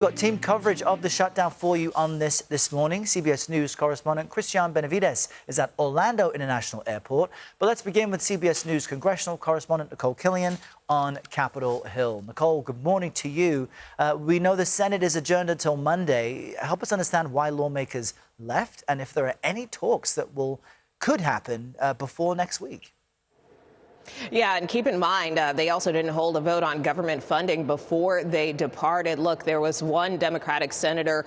We've got team coverage of the shutdown for you on this morning. CBS News correspondent Christian Benavides is at Orlando International Airport. But let's begin with CBS News congressional correspondent Nikole Killion on Capitol Hill. Nikole, good morning to you. We know the Senate is adjourned until Monday. Help us understand why lawmakers left and if there are any talks that could happen before next week. Yeah, and keep in mind, they also didn't hold a vote on government funding before they departed. Look, there was one Democratic senator,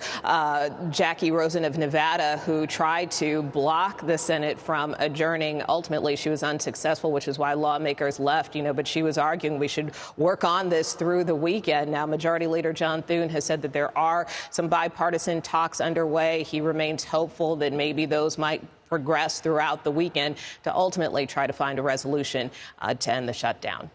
Jackie Rosen of Nevada, who tried to block the Senate from adjourning. Ultimately, she was unsuccessful, which is why lawmakers left, but she was arguing we should work on this through the weekend. Now, Majority Leader John Thune has said that there are some bipartisan talks underway. He remains hopeful that maybe those might progress throughout the weekend to ultimately try to find a resolution to end the shutdown.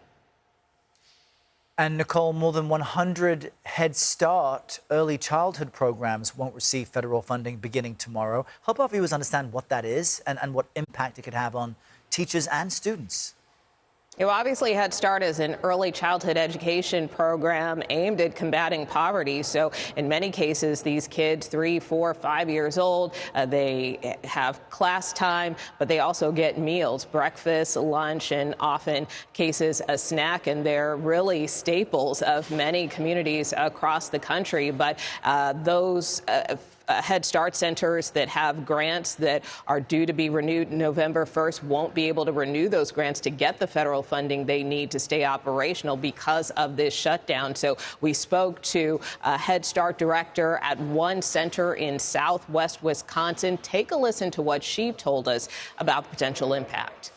And Nikole, more than 100 Head Start early childhood programs won't receive federal funding beginning tomorrow. Help our viewers understand what that is and what impact it could have on teachers and students. Obviously, Head Start is an early childhood education program aimed at combating poverty. So in many cases, these kids, 3, 4, 5 years old, they have class time, but they also get meals, breakfast, lunch, and often cases a snack. And they're really staples of many communities across the country. But those Head Start centers that have grants that are due to be renewed November 1st won't be able to renew those grants to get the federal funding they need to stay operational because of this shutdown. So we spoke to a Head Start director at one center in southwest Wisconsin. Take a listen to what she told us about the potential impact.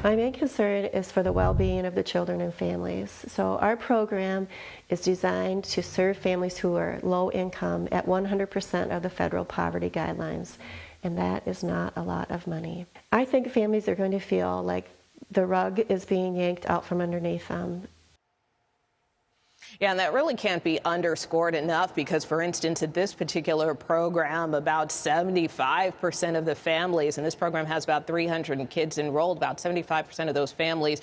My main concern is for the well-being of the children and families. So our program is designed to serve families who are low income at 100% of the federal poverty guidelines, and that is not a lot of money. I think families are going to feel like the rug is being yanked out from underneath them. Yeah, and that really can't be underscored enough because, for instance, at this particular program, about 75% of the families, and this program has about 300 kids enrolled, about 75% of those families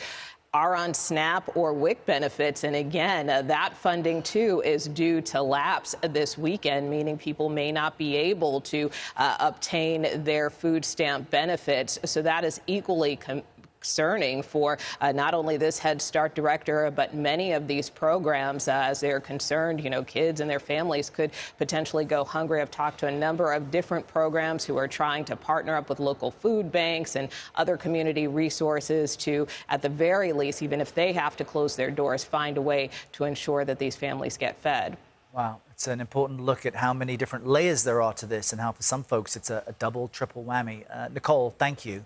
are on SNAP or WIC benefits. And again, that funding, too, is due to lapse this weekend, meaning people may not be able to obtain their food stamp benefits. So that is equally concerning for not only this Head Start director, but many of these programs as they're concerned, kids and their families could potentially go hungry. I've talked to a number of different programs who are trying to partner up with local food banks and other community resources to, at the very least, even if they have to close their doors, find a way to ensure that these families get fed. Wow, it's an important look at how many different layers there are to this and how for some folks it's a double, triple whammy. Nikole, thank you.